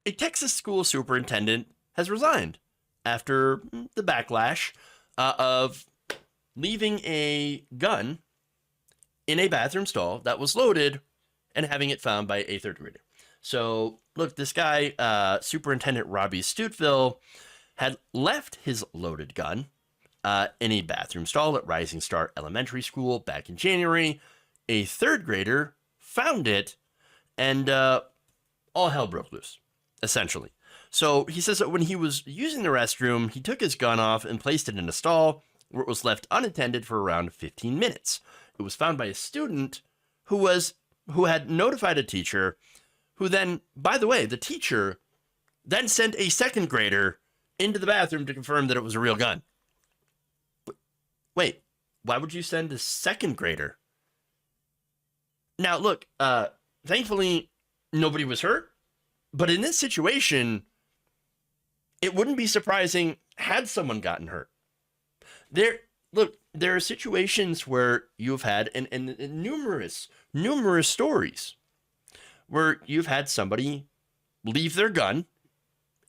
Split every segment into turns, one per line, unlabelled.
a Texas school superintendent has resigned after the backlash of leaving a gun in a bathroom stall that was loaded and having it found by a third grader. So, look, this guy, Superintendent Robbie Stuteville, had left his loaded gun in a bathroom stall at Rising Star Elementary School back in January. A third grader found it, and all hell broke loose, essentially. So he says that when he was using the restroom, he took his gun off and placed it in a stall where it was left unattended for around 15 minutes. It was found by a student who had notified a teacher, who then, by the way, the teacher then sent a second grader into the bathroom to confirm that it was a real gun. Wait, why would you send a second grader? Now, look, thankfully, nobody was hurt. But in this situation, it wouldn't be surprising had someone gotten hurt. There are situations where you've had, and numerous stories where you've had somebody leave their gun,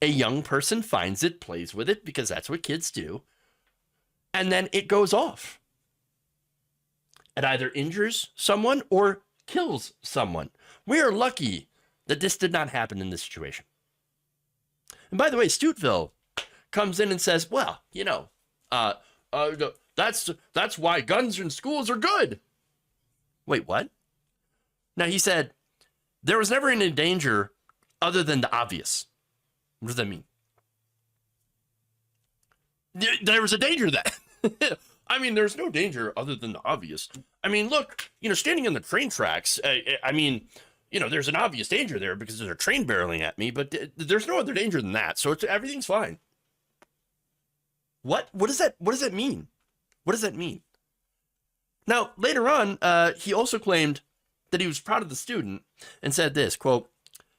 a young person finds it, plays with it, because that's what kids do, and then it goes off. It either injures someone or kills someone. We are lucky that this did not happen in this situation. And by the way, Stuteville comes in and says, well, that's why guns in schools are good. Wait, what? Now, he said, there was never any danger other than the obvious. What does that mean? There was a danger then. I mean, there's no danger other than the obvious. I mean, look, standing on the train tracks, there's an obvious danger there because there's a train barreling at me, but there's no other danger than that. So everything's fine. What does that mean? What does that mean? Now, later on, he also claimed that he was proud of the student and said this, quote,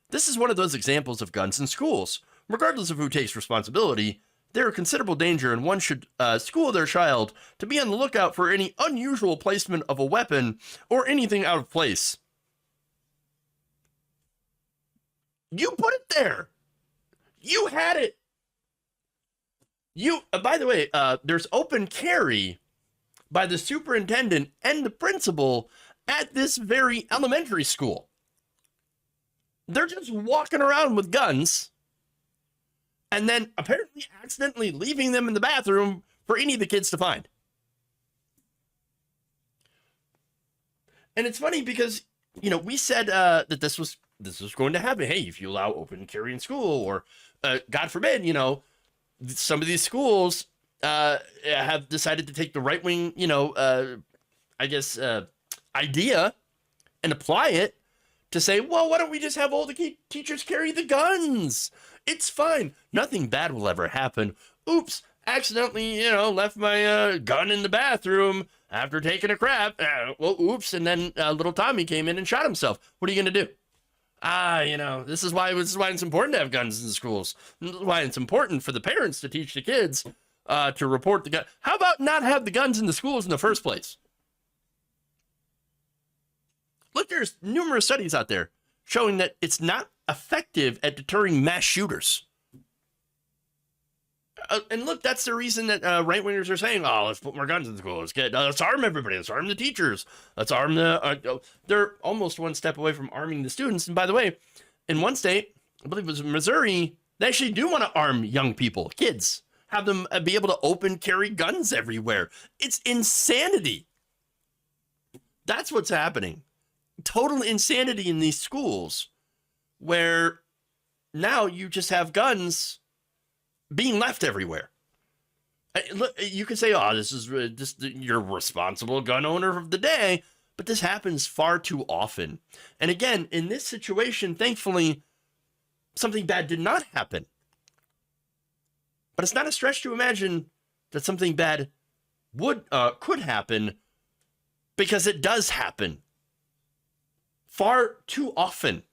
"This is one of those examples of guns in schools. Regardless of who takes responsibility, they're a considerable danger, and one should school their child to be on the lookout for any unusual placement of a weapon or anything out of place." You put it there. You had it. By the way, there's open carry by the superintendent and the principal at this very elementary school. They're just walking around with guns and then apparently accidentally leaving them in the bathroom for any of the kids to find. And it's funny because, we said that this was going to happen. Hey, if you allow open carry in school, or God forbid, some of these schools have decided to take the right wing, idea and apply it to say, well, why don't we just have all the teachers carry the guns? It's fine. Nothing bad will ever happen. Oops, accidentally, left my gun in the bathroom after taking a crap. Oops. And then little Tommy came in and shot himself. What are you going to do? This is why it's important to have guns in schools. This is why it's important for the parents to teach the kids to report the gun. How about not have the guns in the schools in the first place? Look, there's numerous studies out there showing that it's not effective at deterring mass shooters. And look, that's the reason that right-wingers are saying, oh, let's put more guns in school. Let's arm everybody. Let's arm the teachers. Let's arm they're almost one step away from arming the students. And by the way, in one state, I believe it was Missouri, they actually do want to arm young people, kids, have them be able to open carry guns everywhere. It's insanity. That's what's happening. Total insanity in these schools where now you just have guns being left everywhere. Look, you could say, oh, this is just you're responsible gun owner of the day, but this happens far too often. And again, in this situation, thankfully, something bad did not happen. But it's not a stretch to imagine that something bad could happen, because it does happen far too often.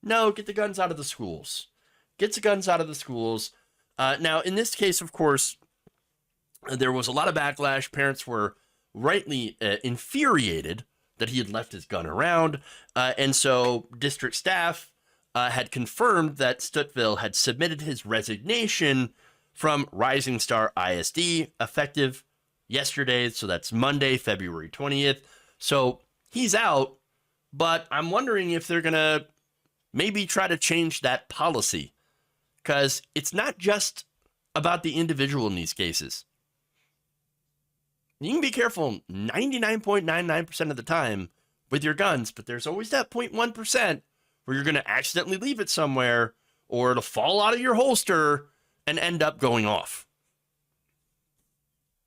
No, get the guns out of the schools. Get the guns out of the schools. Now, in this case, of course, there was a lot of backlash. Parents were rightly infuriated that he had left his gun around. And so district staff had confirmed that Stuttville had submitted his resignation from Rising Star ISD effective yesterday. So that's Monday, February 20th. So he's out, but I'm wondering if they're going to maybe try to change that policy, because it's not just about the individual in these cases. You can be careful 99.99% of the time with your guns, but there's always that 0.1% where you're going to accidentally leave it somewhere, or it'll fall out of your holster and end up going off.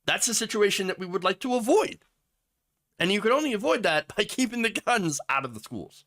That's a situation that we would like to avoid. And you can only avoid that by keeping the guns out of the schools.